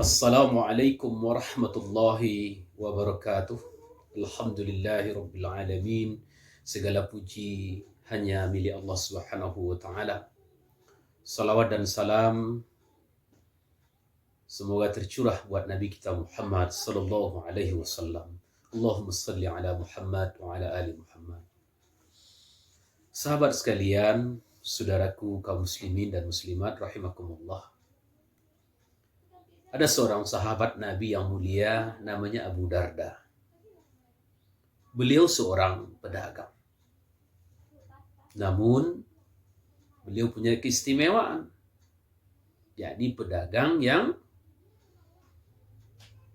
Assalamualaikum warahmatullahi wabarakatuh. Alhamdulillahi rabbil alamin. Segala puji hanya milik Allah Subhanahu wa taala. Salawat dan salam semoga tercurah buat Nabi kita Muhammad sallallahu alaihi wasallam. Allahumma salli ala Muhammad wa ala ali Muhammad. Sahabat sekalian, saudaraku kaum muslimin dan muslimat rahimakumullah. Ada seorang sahabat Nabi yang mulia namanya Abu Darda. Beliau seorang pedagang. Namun beliau punya keistimewaan. Jadi pedagang yang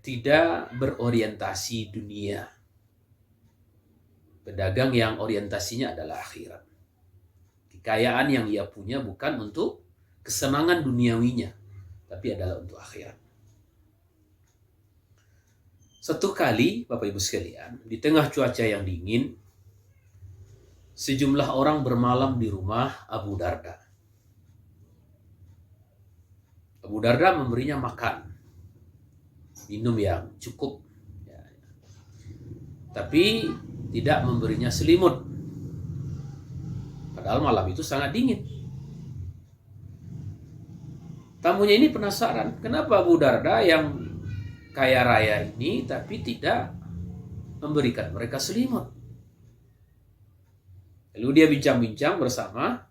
tidak berorientasi dunia. Pedagang yang orientasinya adalah akhirat. Kekayaan yang ia punya bukan untuk kesenangan duniawinya, tapi adalah untuk akhirat. Satu kali, Bapak Ibu sekalian, di tengah cuaca yang dingin, sejumlah orang bermalam di rumah Abu Darda. Abu Darda memberinya makan, minum yang cukup, tapi tidak memberinya selimut. Padahal malam itu sangat dingin. Tamunya ini penasaran, kenapa Abu Darda yang kaya raya ini tapi tidak memberikan mereka selimut. Lalu dia bincang-bincang bersama,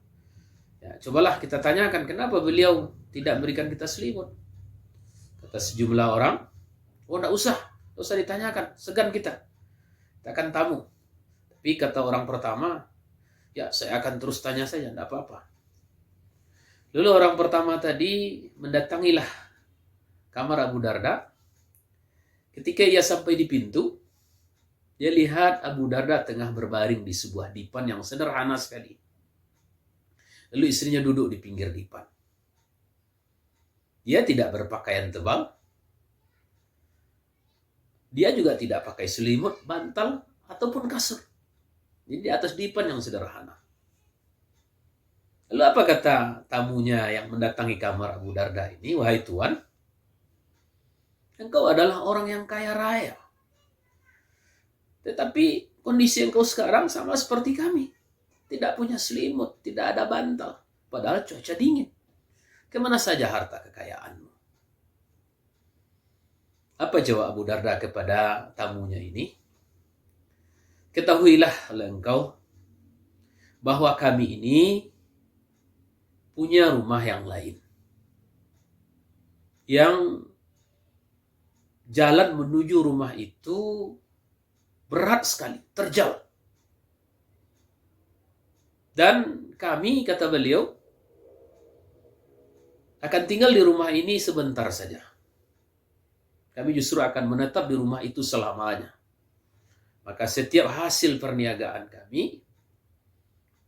cobalah kita tanyakan kenapa beliau tidak memberikan kita selimut. Kata sejumlah orang, tidak usah ditanyakan, segan kita akan tamu. Tapi kata orang pertama, saya akan terus tanya saja, tidak apa-apa. Lalu orang pertama tadi mendatangilah kamar Abu Darda. Ketika ia sampai di pintu, dia lihat Abu Darda tengah berbaring di sebuah dipan yang sederhana sekali. Lalu istrinya duduk di pinggir dipan. Dia tidak berpakaian tebal. Dia juga tidak pakai selimut, bantal, ataupun kasur. Jadi di atas dipan yang sederhana. Lalu apa kata tamunya yang mendatangi kamar Abu Darda ini? Wahai Tuan, engkau adalah orang yang kaya raya. Tetapi kondisi engkau sekarang sama seperti kami. Tidak punya selimut, tidak ada bantal. Padahal cuaca dingin. Kemana saja harta kekayaanmu? Apa jawab Abu Darda kepada tamunya ini? Ketahuilah oleh engkau bahwa kami ini punya rumah yang lain. Yang jalan menuju rumah itu berat sekali, terjal. Dan kami, kata beliau, akan tinggal di rumah ini sebentar saja. Kami justru akan menetap di rumah itu selamanya. Maka setiap hasil perniagaan kami,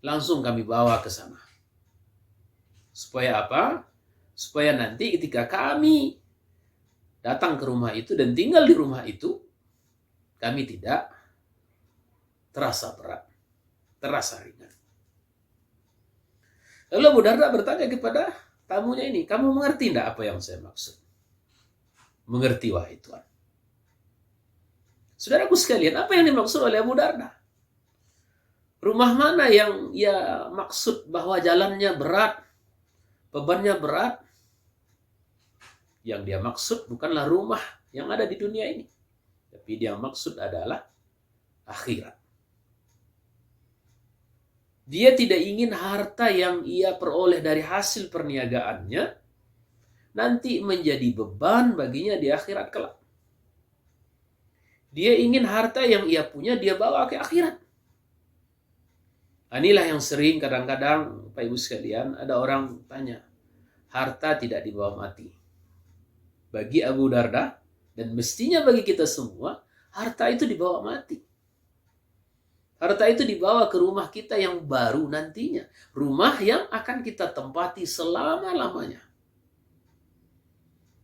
langsung kami bawa ke sana. Supaya apa? Supaya nanti ketika kami datang ke rumah itu dan tinggal di rumah itu, kami tidak terasa berat, terasa ringan. Lalu Abu Darda bertanya kepada tamunya ini, kamu mengerti tidak apa yang saya maksud? Mengerti, wahai Tuan. Saudaraku sekalian, apa yang dimaksud oleh Abu Darda? Rumah mana yang ia maksud bahwa jalannya berat, bebannya berat? Yang dia maksud bukanlah rumah yang ada di dunia ini. Tapi dia maksud adalah akhirat. Dia tidak ingin harta yang ia peroleh dari hasil perniagaannya nanti menjadi beban baginya di akhirat kelak. Dia ingin harta yang ia punya dia bawa ke akhirat. Inilah yang sering kadang-kadang Pak Ibu sekalian ada orang tanya, harta tidak dibawa mati. Bagi Abu Darda, dan mestinya bagi kita semua, harta itu dibawa mati. Harta itu dibawa ke rumah kita yang baru nantinya. Rumah yang akan kita tempati selama-lamanya.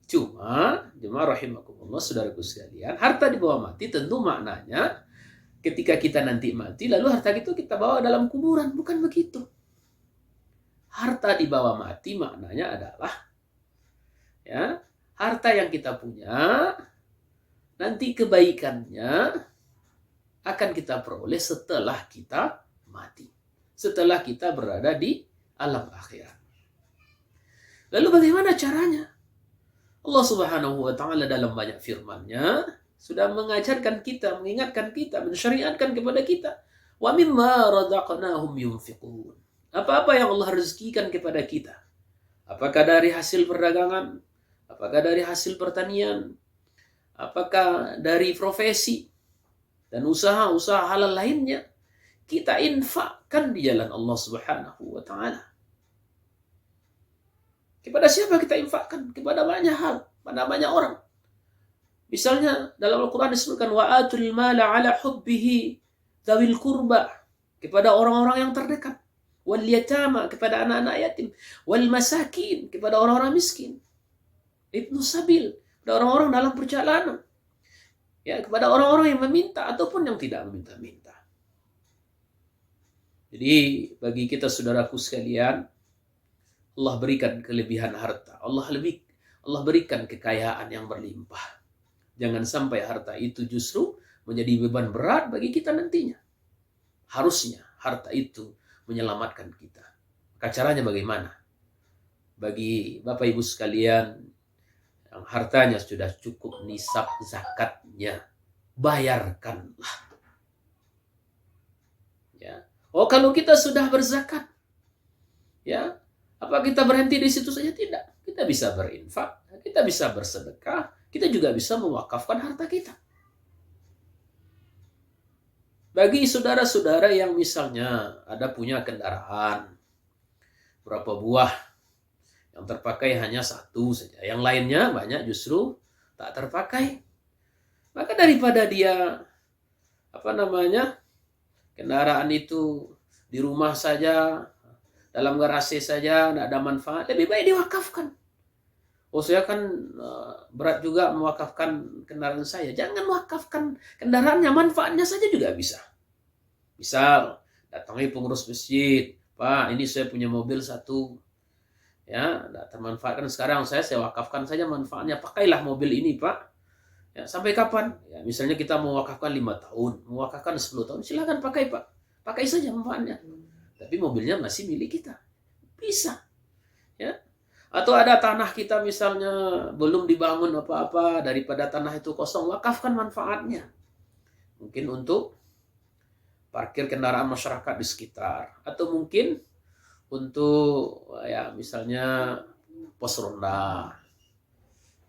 Cuma, jemaah rahimakumullah, saudaraku sekalian, harta dibawa mati tentu maknanya ketika kita nanti mati, lalu harta itu kita bawa dalam kuburan. Bukan begitu. Harta dibawa mati maknanya adalah harta yang kita punya, nanti kebaikannya akan kita peroleh setelah kita mati. Setelah kita berada di alam akhirat. Lalu bagaimana caranya? Allah Subhanahu wa Ta'ala dalam banyak firman-Nya sudah mengajarkan kita, mengingatkan kita, mensyariatkan kepada kita. Wa mimma razaqnahum yunfiqun. Apa-apa yang Allah rezekikan kepada kita. Apakah dari hasil perdagangan? Apakah dari hasil pertanian? Apakah dari profesi? Dan usaha-usaha halal lainnya. Kita infakkan di jalan Allah Subhanahu wa Ta'ala. Kepada siapa kita infakkan? Kepada banyak hal, pada banyak orang. Misalnya dalam Al-Quran disebutkan wa'atul mala ala hubbihi dzawil qurba, kepada orang-orang yang terdekat, wal yatama, kepada anak-anak yatim, wal masakin, kepada orang-orang miskin, ibnu sabil, kepada orang-orang dalam perjalanan, ya, kepada orang-orang yang meminta ataupun yang tidak meminta-minta. Jadi bagi kita saudaraku sekalian, Allah berikan kelebihan harta. Allah berikan kekayaan yang berlimpah. Jangan sampai harta itu justru menjadi beban berat bagi kita nantinya. Harusnya harta itu menyelamatkan kita. Maka caranya bagaimana? Bagi Bapak Ibu sekalian yang hartanya sudah cukup nisab zakatnya, bayarkanlah. Ya. Oh, kalau kita sudah berzakat, ya, apa kita berhenti di situ saja? Tidak. Kita bisa berinfak, kita bisa bersedekah, kita juga bisa mewakafkan harta kita. Bagi saudara-saudara yang misalnya ada punya kendaraan, berapa buah, yang terpakai hanya satu saja, yang lainnya banyak justru tak terpakai. Maka daripada dia, kendaraan itu di rumah saja, dalam garasi saja, tidak ada manfaat, lebih baik diwakafkan. Oh, saya kan berat juga mewakafkan kendaraan saya. Jangan wakafkan kendaraannya, manfaatnya saja juga bisa. Misal, datangi pengurus masjid, Pak, ini saya punya mobil satu, ya, tidak termanfaatkan sekarang, saya wakafkan saja manfaatnya, pakailah mobil ini, Pak. Ya, sampai kapan? Ya, misalnya kita mewakafkan 5 tahun, mewakafkan 10 tahun, silakan pakai, Pak. Pakai saja manfaatnya. Tapi mobilnya masih milik kita. Bisa. Ya. Atau ada tanah kita misalnya belum dibangun apa-apa, daripada tanah itu kosong, wakafkan manfaatnya. Mungkin untuk parkir kendaraan masyarakat di sekitar. Atau mungkin untuk, ya, misalnya pos ronda.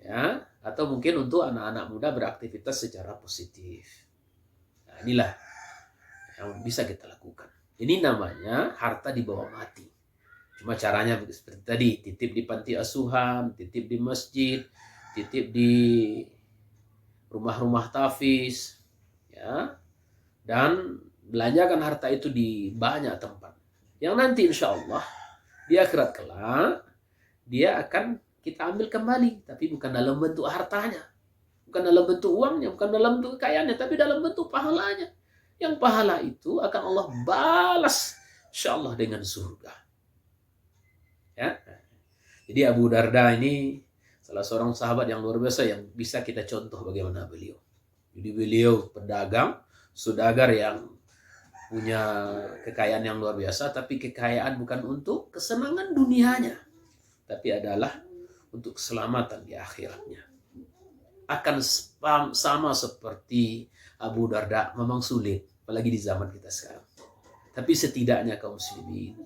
Ya. Atau mungkin untuk anak-anak muda beraktivitas secara positif. Nah, inilah yang bisa kita lakukan. Ini namanya harta di bawah mati. Cuma caranya seperti tadi, titip di panti asuhan, titip di masjid, titip di rumah-rumah tahfiz, ya, dan belanjakan harta itu di banyak tempat. Yang nanti insya Allah di akhirat kelak dia akan kita ambil kembali, tapi bukan dalam bentuk hartanya, bukan dalam bentuk uangnya, bukan dalam bentuk kekayaannya, tapi dalam bentuk pahalanya. Yang pahala itu akan Allah balas insya Allah dengan surga. Ya. Jadi Abu Darda ini salah seorang sahabat yang luar biasa yang bisa kita contoh bagaimana beliau. Jadi beliau pedagang, saudagar yang punya kekayaan yang luar biasa, tapi kekayaan bukan untuk kesenangan dunianya, tapi adalah untuk keselamatan di akhiratnya. Akan sama seperti Abu Darda, memang sulit, apalagi di zaman kita sekarang. Tapi setidaknya kaum muslimin,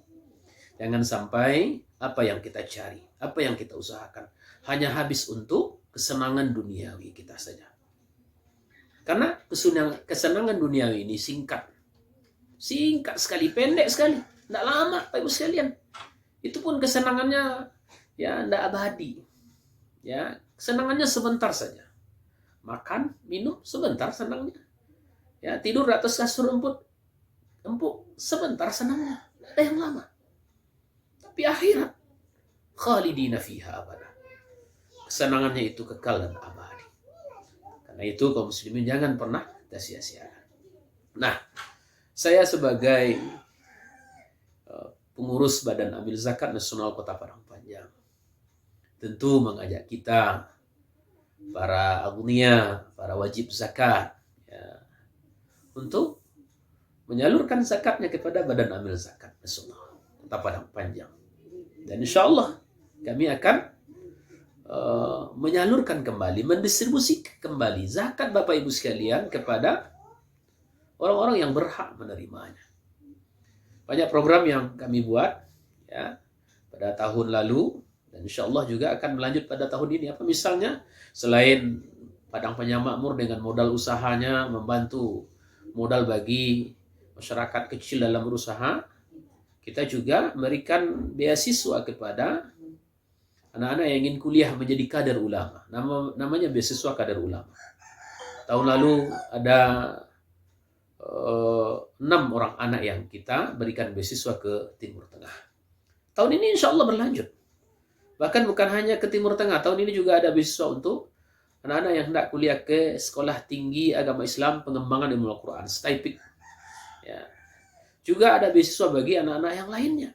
jangan sampai apa yang kita cari, apa yang kita usahakan, hanya habis untuk kesenangan duniawi kita saja. Karena kesenangan duniawi ini singkat sekali, pendek sekali, tidak lama, Bapak Ibu sekalian. Itu pun kesenangannya ya tidak abadi. Ya, kesenangannya sebentar saja. Makan, minum, sebentar senangnya. Ya, tidur di atas kasur empuk, sebentar senangnya. Tidak ada yang lama. Tapi akhirat, khalidina fiha abada. Kesenangannya itu kekal dan abadi. Karena itu kaum muslimin jangan pernah kita sia-siakan. Nah, saya sebagai pengurus Badan Amil Zakat Nasional Kota Padang Panjang tentu mengajak kita para aghnia, para wajib zakat, ya, untuk menyalurkan zakatnya kepada badan amil zakat nasional Kota Padang Panjang. Dan insya Allah kami akan menyalurkan kembali, mendistribusikan kembali zakat Bapak Ibu sekalian kepada orang-orang yang berhak menerimanya. Banyak program yang kami buat ya pada tahun lalu, dan insya Allah juga akan melanjut pada tahun ini. Apa misalnya, selain Padang Panjang Makmur dengan modal usahanya membantu modal bagi masyarakat kecil dalam berusaha, kita juga memberikan beasiswa kepada anak-anak yang ingin kuliah menjadi kader ulama. Namanya beasiswa kader ulama. Tahun lalu ada 6 orang anak yang kita berikan beasiswa ke Timur Tengah. Tahun ini insya Allah berlanjut. Bahkan bukan hanya ke Timur Tengah, tahun ini juga ada beasiswa untuk anak-anak yang hendak kuliah ke Sekolah Tinggi Agama Islam Pengembangan Ilmu Al-Quran, STAIPIK. Ya. Juga ada beasiswa bagi anak-anak yang lainnya.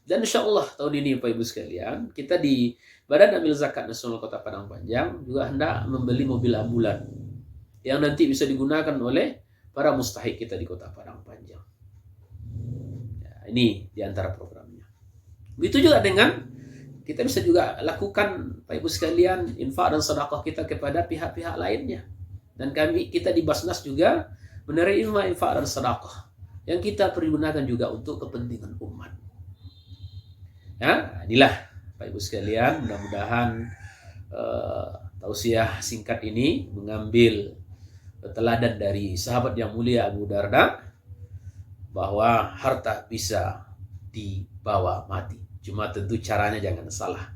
Dan insya Allah tahun ini Bapak Ibu sekalian, kita di Badan Amil Zakat Nasional Kota Padang Panjang juga hendak membeli mobil ambulan yang nanti bisa digunakan oleh para mustahik kita di Kota Padang Panjang. Ya, ini di antara programnya. Begitu juga dengan kita bisa juga lakukan Bapak Ibu sekalian infak dan sedekah kita kepada pihak-pihak lainnya. Dan kita di Basnas juga menerima infak dan sedekah yang kita pergunakan juga untuk kepentingan umat. Ya, inilah Bapak Ibu sekalian, mudah-mudahan tausiah singkat ini mengambil teladan dari sahabat yang mulia Abu Darda bahwa harta bisa dibawa mati. Cuma tentu caranya jangan salah.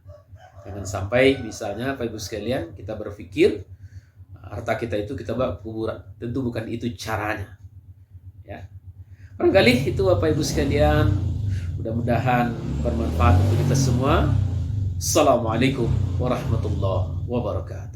Jangan sampai misalnya Bapak Ibu sekalian kita berpikir harta kita itu kita bawa ke kuburan. Tentu bukan itu caranya. Ya. Barangkali itu Bapak Ibu sekalian, mudah-mudahan bermanfaat untuk kita semua. Assalamualaikum warahmatullahi wabarakatuh.